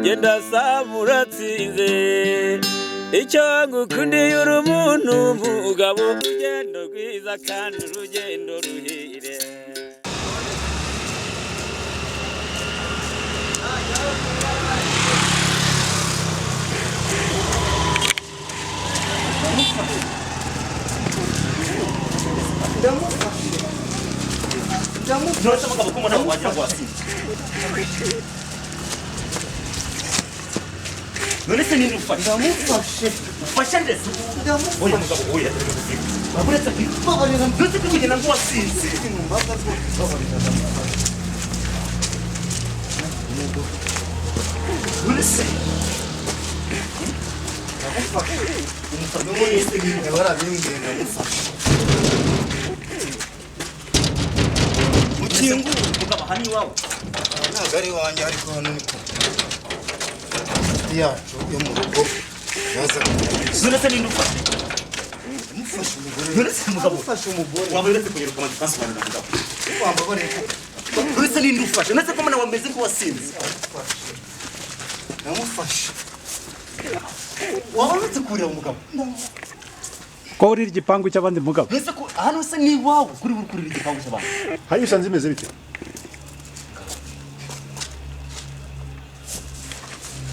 Genda samuratsinze icyo ngukundiye uri umuntu mugabo urugendo rwiza kandi urugendo ruhire Nose mugabo ko mwana wagira ngo asinze None se nini ufasha? Ndamufashe. Ufasha ndetse? Ndamufashe. Oya mugabo oya. Baburetse kwibabarira ndetse kugenda ngo wasinze. Mbaga rwo babarira ndamufashe. None se ndamufashe. Umufashe wese ngiye barabimbwiye ndamufashe. Mukingu mugabo hani wawe. Ntabwo ari wanjye ariko hano niko. Yacu yo mu rugo yaza None se nini ufasha? mufashe umugore. None se mugabo mufashe umugore. waba uretse kuyiruka mu kansubana mugabo. Wamba bare ko. None se nini ufasha? None se ko mwana wameze ko wasinze. Ndamufashe. Waba uretse kurira umugabo. Ko uri igipangu cy'abandi mugabo. None se ko hano se ni wawe kuri buri kurira igipangu cy'abandi. Hayo usanze imeze bite?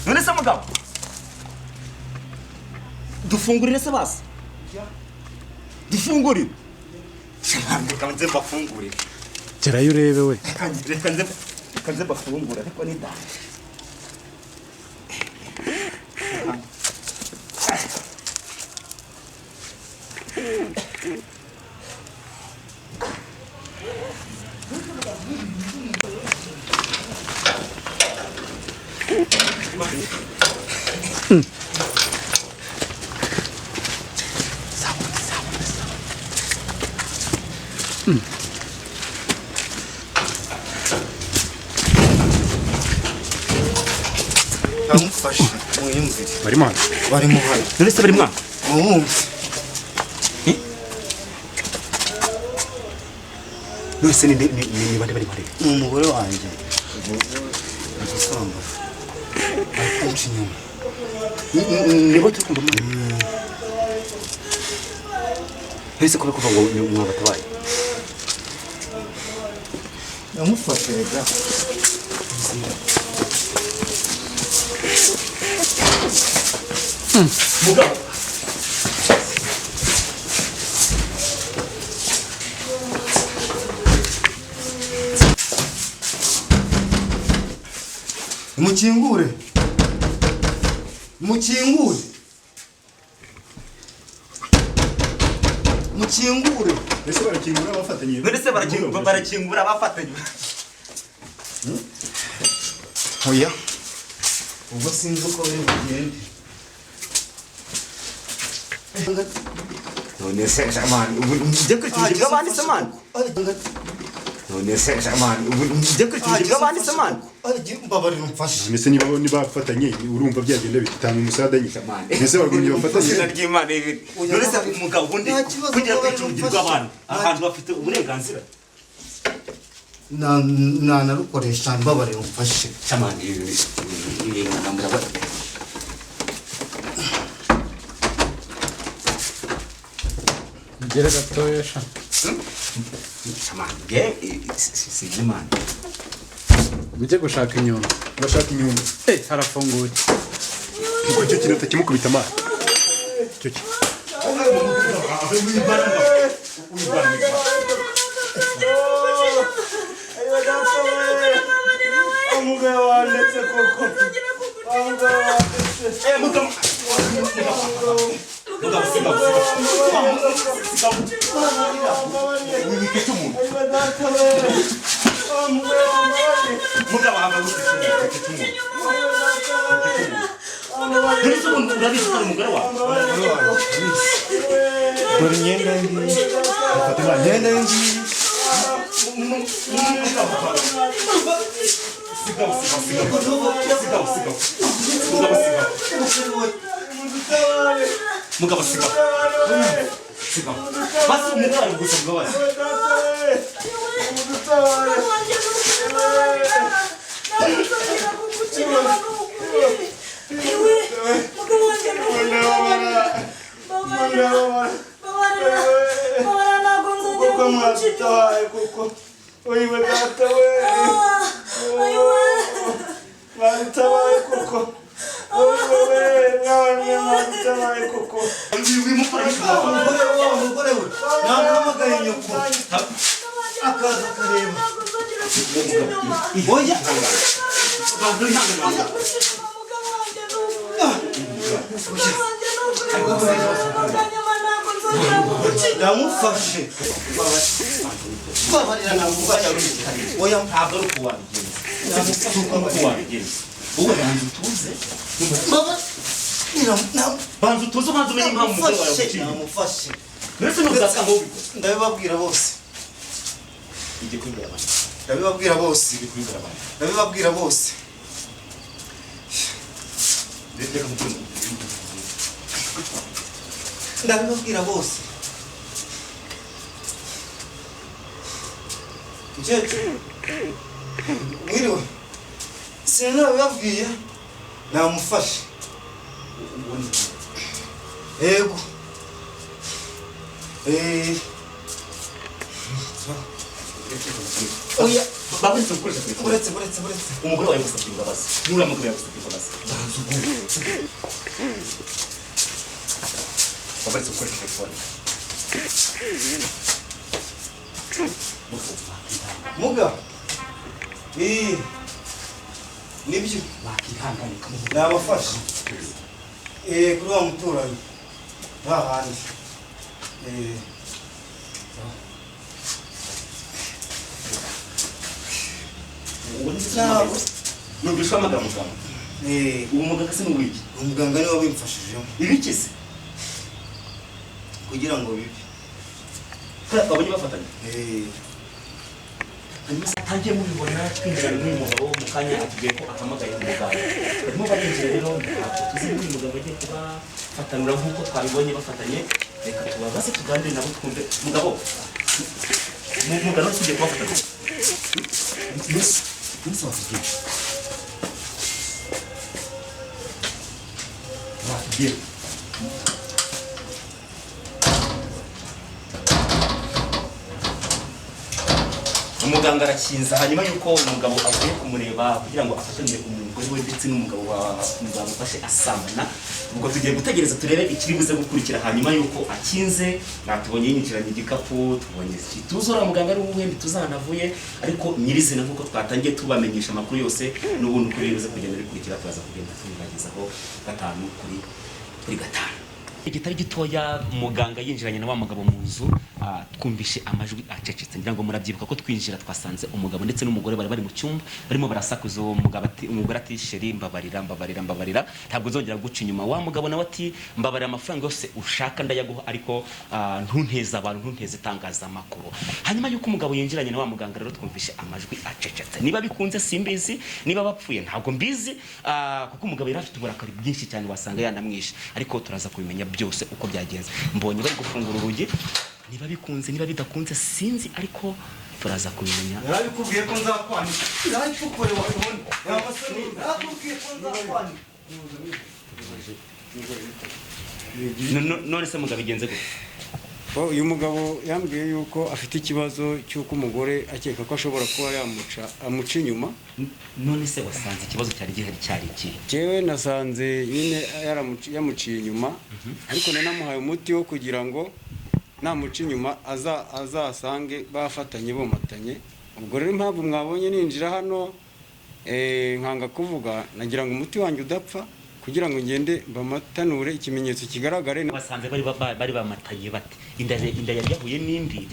None se mugabo dufungurire se basi dufungurire cyangwa nze bafungurire Gerayo urebe we. reka nze bafungura ariko ni da Ndamufashe muyumvire. Barimo hano. Barimo hano. none se bari mwana Muwumve. none se ni bande bari Ni umugore wanjye. Agusamba. Akunci nyuma. nibo turi kumva mwana ese ko kuva ngo mwabatabaye Ndamufashe rega. mugabo Mukingure. Mukingure. Mukingure. Ese barakingura abafatanye. none se barakingura abafatanye Oya. Ubwo sinzi uko biri bugende. none se jamani ubu njye kwitije bw'abandi se mwana none se jamani ubu njye kwitije bw'abandi se mwana Mbabarira umfashe. Mbese niba bafatanye urumva byagenda bitanga umusada nyine. Mbese barwanye bafatanye. izina ry'Imana ibi none se umugabo ubundi kugira kwicungirwa abantu ahantu bafite uburenganzira narukoresha mbabarira umfashe. jamani ibi ngamura Gera gatoya sha. jamani ge si Imana Bijye gushaka inyundo. Bashaka inyundo. Harafunguye. Kuko cyo kintu takimukubita amazi. Cyo cyo. Umugabo wandetse koko. dore imyenda ngiyi Fatima imyenda ngiyi mugabo siga basi umutwaro gusa mbabazi namufashe babarira namufashe oya ntabwo ari kuwabigenza wowe banza utuze banza utuze banza umenye impamvu umugore wawe yaguciye namufashe mbese ntuzasanga aho ubikora ndabibabwira bose ijye kubibwira abantu ndabibabwira bose ijye kubibwira abantu ndabibabwira bose reka mukuru ndabibabwira bose mukecuru mwiriwe sinabibabwiye namufashe yego oya baburetse gukoresha telefone uretse umugore wawe gusabye imbabazi nuriya mugore yawe gusabye imbabazi baburetse gukoresha telefone muga nibyo wakihanganika mu nabafashe kuri wa muturanyi hahandi numvishwa amagambo muganga ubu muganga se n'uwiki umuganga niwe wabimfashijemo ibikize kugira ngo bibe babonye bafatanya hanyuma se atangiye mubibona twinjirana n'uyu mugabo mu kanya atubwiye ko ahamagaye umuganga barimo barinjira rero ntabwo tuzi n'uyu mugabo agiye kubafatanura nk'uko twabibonye bafatanye reka tubabaze tuganire nabo twumve mugabo mugabo tugiye kubafatanya watubwira umuganga arakinza hanyuma yuko umugabo avuye kumureba kugira ngo afatanye umugore we ndetse n'umugabo bamufashe asambana ubwo tugiye gutegereza turebe ikiri buze gukurikira hanyuma yuko akinze natubonye yinjiranye igikapu tubonye tuzora muganga ari uwuhe ntituzanavuye ariko nyirizina nk'uko twatangiye tubamenyesha amakuru yose n'ubundi ukuri buze kugenda bikurikira tubaza kugenda tubibagezaho 5 kuri 5 igitari gitoya muganga yinjiranye na wa mugabo mu nzu twumvishe amajwi acecetse ngira ngo murabyibuka ko twinjira twasanze umugabo ndetse n'umugore bari mu cyumba barimo barasakuza umugabo ati umugore ati sheri mbabarira ntabwo zongera guca inyuma wa mugabo nawe ati mbabarira amafaranga yose ushaka ndayaguha ariko ntunteza abantu ntunteze itangaza makuru hanyuma yuko umugabo yinjiranye na wa muganga rero twumvishe amajwi acecetse niba bikunze simbizi niba bapfuye ntabwo mbizi kuko umugabo yari afite uburakari bwinshi cyane wasanga yanamwishe ariko turaza kubimenya byose uko byagenze mbonye bari gufungura urugi niba bikunze niba bidakunze sinzi ariko turaza kubimenya narabikubwiye ko nzakwanika narabikubwiye ko nzakwanika none se mugabo bigenze gute uyu mugabo yambwiye yuko afite ikibazo cy'uko umugore akeka ko ashobora kuba amuca inyuma none se wasanze ikibazo cyari gihari cyari iki jewe nasanze nyine yamuciye inyuma ariko nanamuhaye umuti wo kugira ngo namuca inyuma azasange bafatanye bomatanye ubwo rero impamvu mwabonye ninjira hano nkanga kuvuga nagira ngo umuti wanjye udapfa kugira ngo ngende bamatanure ikimenyetso kigaragare basanze bari bamatanye bate inda yari yahuye n'indi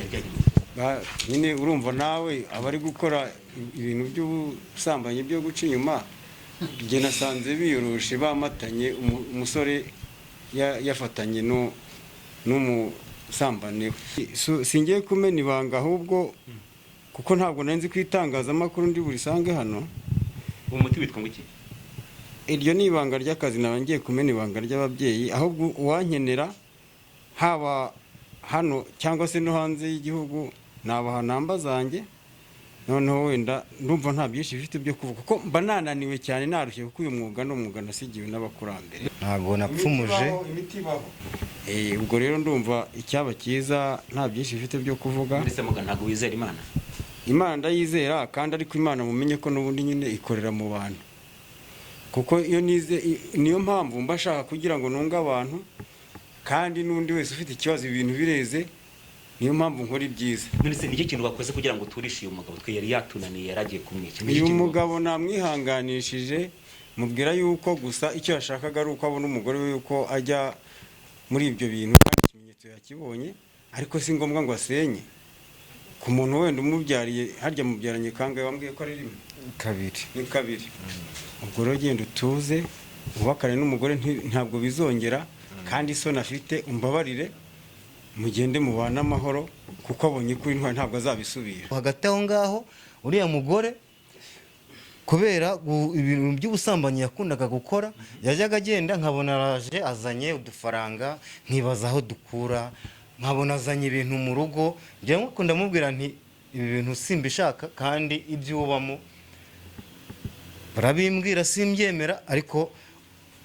nyine urumva nawe abari gukora ibintu by'ubusambanyi byo guca inyuma njye nasanze biyoroshe bamatanye umusore yafatanye usambanewe. Singiye kumena ibanga ahubwo kuko ntabwo nari nzi ko itangazamakuru ndi burisange hano. uwo muti witwa ngo iki? Iryo ni ibanga ry'akazi, nawe ngiye kumena ibanga ry'ababyeyi, ahubwo uwankenera haba hano cyangwa se no hanze y'igihugu nabaha namba zanjye, noneho wenda ndumva nta byinshi bifite byo kuvuga kuko mba nananiwe cyane, narushye kuko uyu mwuga ni umwuga nasigiwe n'abakurambere. ntabwo napfumuje. Ubwo rero ndumva icyaba cyiza nta byinshi bifite byo kuvuga. Ndetse muga ntabwo wizera Imana? Imana ndayizera, kandi ariko Imana mumenye ko n'ubundi nyine ikorera mu bantu, kuko iyo niyo mpamvu mba shaka kugira ngo nunge abantu, kandi n'undi wese ufite ikibazo ibintu bireze, niyo mpamvu nkora ibyiza. Ndetse n'iki kintu bakoze kugira ngo turishe uyu mugabo twe yari yatunaniye yaragiye kumwica? Uyu mugabo namwihanganishije, mubwira yuko gusa icyo yashakaga ari uko abona umugore we yuko ajya muri ibyo bintu, kandi ikimenyetso yakibonye, ariko si ngombwa ngo asenye ku muntu wenda umubyariye. Harya mubyaranye kangahe? Wambwiye ko ari rimwe? Kabiri. Ni kabiri. Ubwo rero genda utuze, ubakane n'umugore, ntabwo bizongera, kandi isoni afite umbabarire, mugende mubana amahoro, kuko abonye ko intwari ntabwo azabisubira. Hagati aho ngaho uriya mugore kubera ibintu by'ubusambanyi yakundaga gukora, yajyaga agenda nkabona araje azanye udufaranga, nkibaza aho dukura, nkabona azanye ibintu mu rugo, njye nkunda mubwira nti ibi bintu simbishaka, kandi ibyo ubamo barabimbwira simbyemera, ariko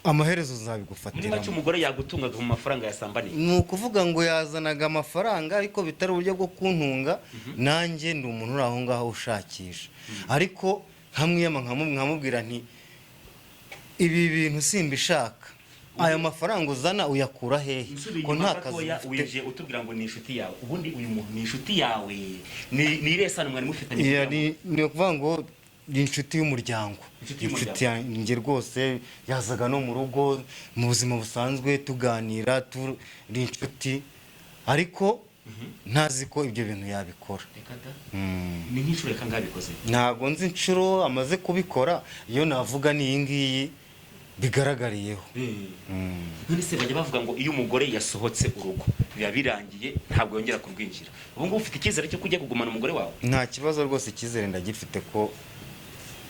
amaherezo uzabigufatira. Muri make umugore yagutungaga mu mafaranga yasambaniye? Ni ukuvuga ngo yazanaga amafaranga, ariko bitari uburyo bwo kuntunga, nanjye ndi umuntu uri aho ngaho ushakisha, ariko nkamwiyama nkamubwira nti ibi bintu simbishaka, aya mafaranga uzana uyakura hehe ko nta kazi ufite? Utubwira ngo ni inshuti yawe, ubundi uyu muntu ni inshuti yawe? Ni iresano mwari mufitanye? Ni ukuvuga ngo ni inshuti y'umuryango, inshuti yanjye rwose. Yazaga no mu rugo mu buzima busanzwe tuganira, turi inshuti, ariko ntazi ko ibyo bintu yabikora. Ni nk'inshuro reka ngabikoze? Ntabwo nzi inshuro amaze kubikora, iyo navuga ni iyi ngiyi bigaragariyeho. None se bajya bavuga ngo iyo umugore yasohotse urugo biba birangiye, ntabwo yongera kurwinjira. Ubu ngubu ufite icyizere cyo kujya kugumana umugore wawe? Nta kibazo rwose, icyizere ndagifite ko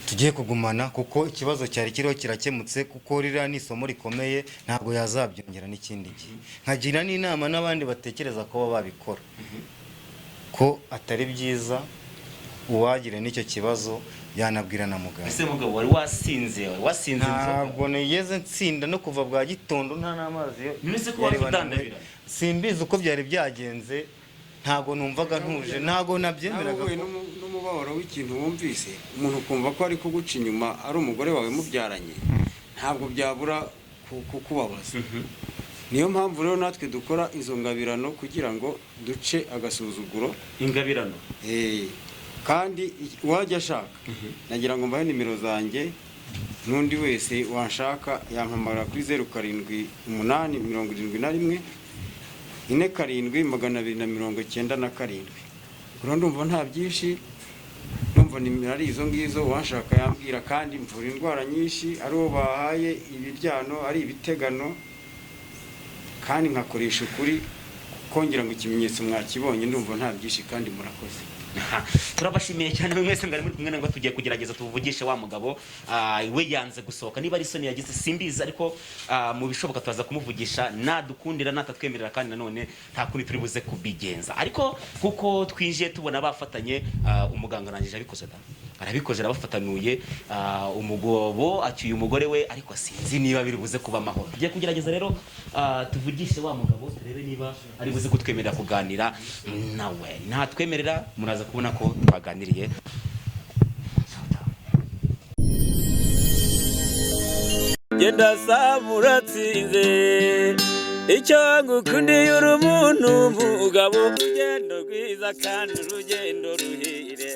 tugiye kugumana, kuko ikibazo cyari kiriho kirakemutse, kuko ririya ni isomo rikomeye, ntabwo yazabyongera n'ikindi gihe. Nkagira n'inama n'abandi batekereza ko baba babikora, ko atari byiza, uwagira n'icyo kibazo yanabwira na muganga. Ese mugabo wari wasinze? Ntabwo nigeze nsinda, no kuva bwa gitondo nta n'amazi. Nise ko wafitandabira? Simbizi uko byari byagenze, ntabwo numvaga ntuje, ntabwo nabyemeraga. N'umubabaro w'ikintu wumvise, umuntu kumva ko ari kuguca inyuma ari umugore wawe mubyaranye, ntabwo byabura kukubabaza. Niyo mpamvu rero natwe dukora izo ngabirano kugira ngo duce agasuzuguro. Ingabirano? Kandi wajya ashaka, nagira ngo mbahe nimero zanjye, n'undi wese wanshaka yampamagara kuri 0788 71 47297. Kuri ndumva nta byinshi, ndumva nimero ari izo ngizo, wanshaka yambwira, kandi mvura indwara nyinshi, ari uwo bahaye ibiryano, ari ibitegano, kandi nkakoresha ukuri, kongera ngo ikimenyetso mwakibonye. Ndumva nta byinshi, kandi murakoze. Turabashimiye cyane mwese ngari muri kumwe ngo tugiye kugerageza tuvugishe wa mugabo. We yanze gusohoka, niba ari isoni yagize simbizi, ariko mu bishoboka tuzaza kumuvugisha, nadukundira natatwemerera, kandi nanone nta kundi turi buze kubigenza. Ariko kuko twinjiye tubona bafatanye, umuganga arangije abikoze da, arabikoze, arabafatanuye, umugabo acyuye umugore we, ariko sinzi niba biri buze kuba amahoro. Tugiye kugerageza rero tuvugishe wa mugabo, turebe niba ari buze kutwemerera kuganira nawe. Natwemerera muraza kubona ko twaganiriye. Genda samuratsinze icyo ngukundiye, uri umuntu mugabo, urugendo rwiza kandi urugendo ruhire.